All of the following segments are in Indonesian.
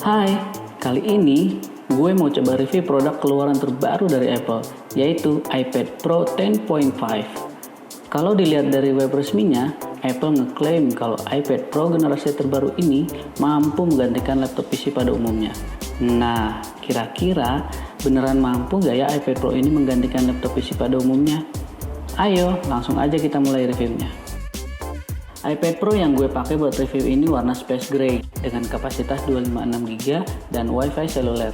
Hai, kali ini gue mau coba review produk keluaran terbaru dari Apple, yaitu iPad Pro 10.5. Kalau dilihat dari web resminya, Apple ngeklaim kalau iPad Pro generasi terbaru ini mampu menggantikan laptop PC pada umumnya. Nah, kira-kira beneran mampu gak ya iPad Pro ini menggantikan laptop PC pada umumnya? Ayo, langsung aja kita mulai reviewnya. iPad Pro yang gue pakai buat review ini warna Space Gray dengan kapasitas 256GB dan Wi-Fi seluler.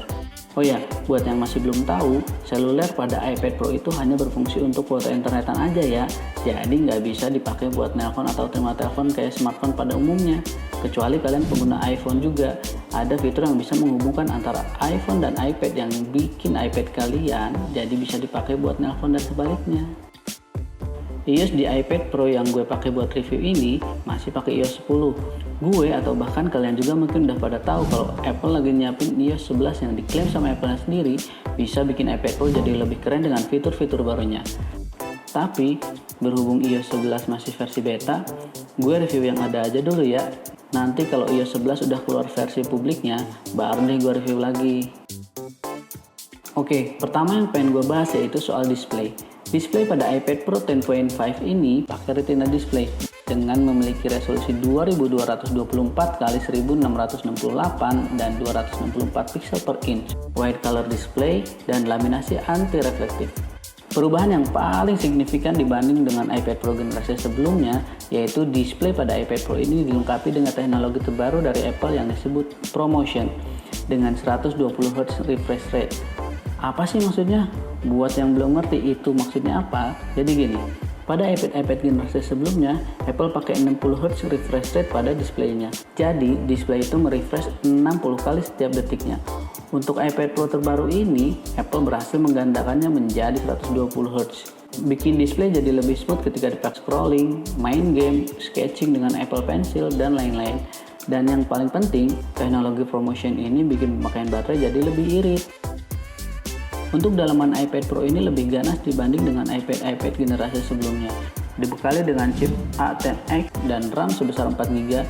Oh ya, buat yang masih belum tahu, seluler pada iPad Pro itu hanya berfungsi untuk kuota internetan aja ya. Jadi nggak bisa dipakai buat nelpon atau terima telepon kayak smartphone pada umumnya. Kecuali kalian pengguna iPhone juga, ada fitur yang bisa menghubungkan antara iPhone dan iPad yang bikin iPad kalian jadi bisa dipakai buat nelpon dan sebaliknya. iOS di iPad Pro yang gue pakai buat review ini masih pakai iOS 10. Gue atau bahkan kalian juga mungkin udah pada tahu kalau Apple lagi nyiapin iOS 11 yang diklaim sama Apple sendiri bisa bikin iPad Pro jadi lebih keren dengan fitur-fitur barunya. Tapi berhubung iOS 11 masih versi beta, gue review yang ada aja dulu ya. Nanti kalau iOS 11 udah keluar versi publiknya, baru deh gue review lagi. Oke, pertama yang pengen gue bahas yaitu soal display. Display pada iPad Pro 10.5 ini pakai Retina display dengan memiliki resolusi 2224x1668 dan 264 pixel per inch, wide color display, dan laminasi anti-reflektif. Perubahan yang paling signifikan dibanding dengan iPad Pro generasi sebelumnya yaitu display pada iPad Pro ini dilengkapi dengan teknologi terbaru dari Apple yang disebut ProMotion dengan 120Hz refresh rate. Apa sih maksudnya? Buat yang belum ngerti itu maksudnya apa, jadi gini, pada iPad generasi sebelumnya, Apple pakai 60Hz refresh rate pada displaynya. Jadi, display itu merefresh 60 kali setiap detiknya. Untuk iPad Pro terbaru ini, Apple berhasil menggandakannya menjadi 120Hz. Bikin display jadi lebih smooth ketika dipakai scrolling, main game, sketching dengan Apple Pencil, dan lain-lain. Dan yang paling penting, teknologi ProMotion ini bikin pemakaian baterai jadi lebih irit. Untuk dalaman iPad Pro ini lebih ganas dibanding dengan iPad generasi sebelumnya. Dibekali dengan chip A10X dan RAM sebesar 4GB.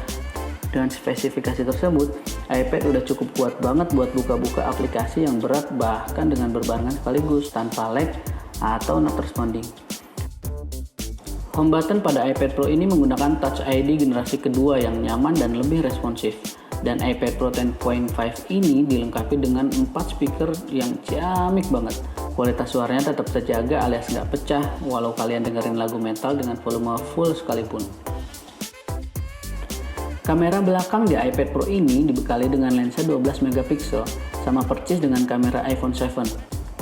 Dengan spesifikasi tersebut, iPad udah cukup kuat banget buat buka-buka aplikasi yang berat bahkan dengan berbarengan sekaligus tanpa lag atau not responding. Home button pada iPad Pro ini menggunakan Touch ID generasi kedua yang nyaman dan lebih responsif. Dan iPad Pro 10.5 ini dilengkapi dengan 4 speaker yang ciamik banget. Kualitas suaranya tetap terjaga alias nggak pecah walau kalian dengerin lagu metal dengan volume full sekalipun. Kamera belakang di iPad Pro ini dibekali dengan lensa 12MP sama persis dengan kamera iPhone 7.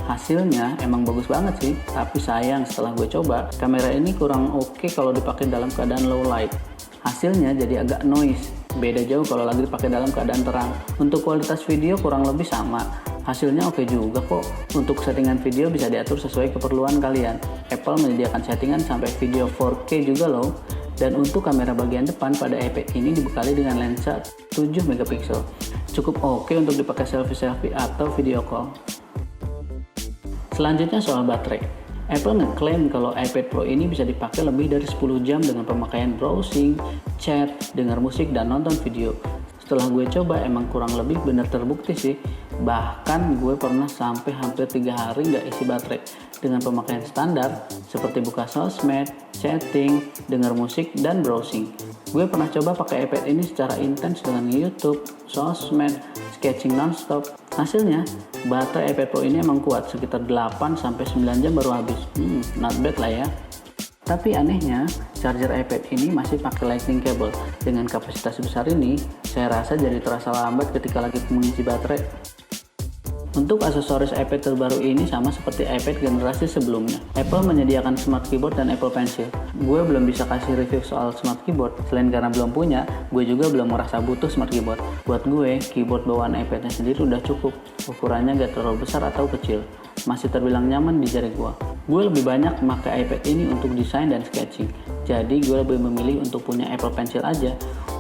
Hasilnya emang bagus banget sih, tapi sayang setelah gue coba, kamera ini kurang oke kalau dipakai dalam keadaan low light. Hasilnya jadi agak noise. Beda jauh kalau lagi dipakai dalam keadaan terang. Untuk kualitas video kurang lebih sama. Hasilnya oke juga kok. Untuk settingan video bisa diatur sesuai keperluan kalian. Apple menyediakan settingan sampai video 4K juga loh. Dan untuk kamera bagian depan pada iPad ini dibekali dengan lensa 7MP. Cukup oke untuk dipakai selfie-selfie atau video call. Selanjutnya soal baterai. Apple ngeklaim kalau iPad Pro ini bisa dipakai lebih dari 10 jam dengan pemakaian browsing, chat, dengar musik, dan nonton video. Setelah gue coba emang kurang lebih benar terbukti sih. Bahkan gue pernah sampai hampir 3 hari nggak isi baterai dengan pemakaian standar seperti buka sosmed, chatting, dengar musik, dan browsing. Gue pernah coba pakai iPad ini secara intens dengan YouTube, sosmed, sketching nonstop. Hasilnya, baterai iPad Pro ini emang kuat, sekitar 8-9 jam baru habis. Not bad lah ya. Tapi anehnya, charger iPad ini masih pakai lightning cable. Dengan kapasitas sebesar ini, saya rasa jadi terasa lambat ketika lagi mengisi baterai. Untuk aksesoris iPad terbaru ini sama seperti iPad generasi sebelumnya. Apple menyediakan Smart Keyboard dan Apple Pencil. Gue belum bisa kasih review soal Smart Keyboard, selain karena belum punya, gue juga belum merasa butuh Smart Keyboard. Buat gue, keyboard bawaan iPad-nya sendiri udah cukup. Ukurannya gak terlalu besar atau kecil. Masih terbilang nyaman di jari gue. Gue lebih banyak memakai iPad ini untuk desain dan sketching. Jadi gue lebih memilih untuk punya Apple Pencil aja.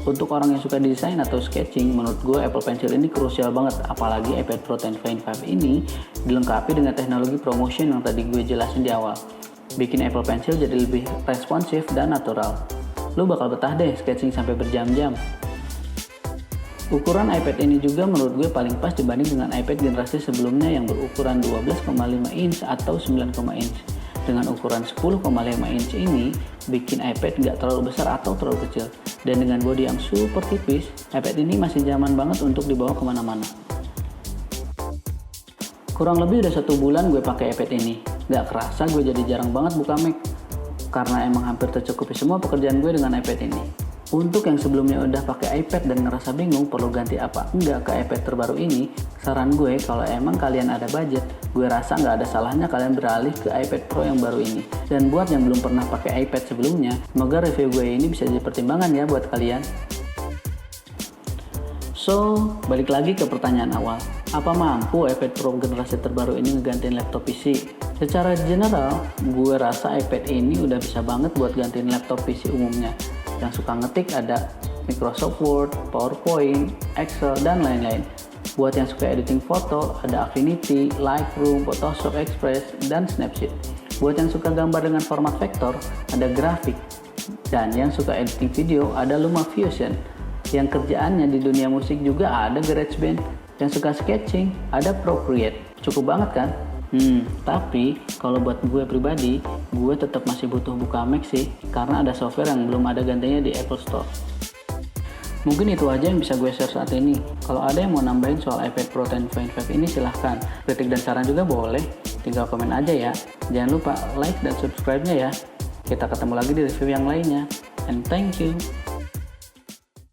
Untuk orang yang suka desain atau sketching, menurut gue Apple Pencil ini krusial banget. Apalagi iPad Pro 10.5 ini dilengkapi dengan teknologi ProMotion yang tadi gue jelasin di awal. Bikin Apple Pencil jadi lebih responsif dan natural. Lu bakal betah deh sketching sampai berjam-jam. Ukuran iPad ini juga menurut gue paling pas dibanding dengan iPad generasi sebelumnya yang berukuran 12,5 inch atau 9, inch. Dengan ukuran 10,5 inch ini, bikin iPad nggak terlalu besar atau terlalu kecil. Dan dengan bodi yang super tipis, iPad ini masih nyaman banget untuk dibawa kemana-mana. Kurang lebih udah 1 bulan gue pakai iPad ini. Nggak kerasa gue jadi jarang banget buka Mac, karena emang hampir tercukupi semua pekerjaan gue dengan iPad ini. Untuk yang sebelumnya udah pakai iPad dan ngerasa bingung perlu ganti apa enggak ke iPad terbaru ini, saran gue kalau emang kalian ada budget, gue rasa nggak ada salahnya kalian beralih ke iPad Pro yang baru ini. Dan buat yang belum pernah pakai iPad sebelumnya, semoga review gue ini bisa jadi pertimbangan ya buat kalian. So, balik lagi ke pertanyaan awal. Apa mampu iPad Pro generasi terbaru ini ngegantiin laptop PC? Secara general, gue rasa iPad ini udah bisa banget buat gantiin laptop PC umumnya. Yang suka ngetik ada Microsoft Word, PowerPoint, Excel, dan lain-lain. Buat yang suka editing foto, ada Affinity, Lightroom, Photoshop Express, dan Snapseed. Buat yang suka gambar dengan format vektor, ada Graphic. Dan yang suka editing video, ada LumaFusion. Yang kerjaannya di dunia musik juga ada GarageBand. Yang suka sketching, ada Procreate. Cukup banget kan? Tapi kalau buat gue pribadi, gue tetap masih butuh buka Mac sih, karena ada software yang belum ada gantinya di Apple Store. Mungkin itu aja yang bisa gue share saat ini. Kalau ada yang mau nambahin soal iPad Pro 10.5 ini silahkan. Kritik dan saran juga boleh, tinggal komen aja ya. Jangan lupa like dan subscribe-nya ya. Kita ketemu lagi di review yang lainnya. And thank you.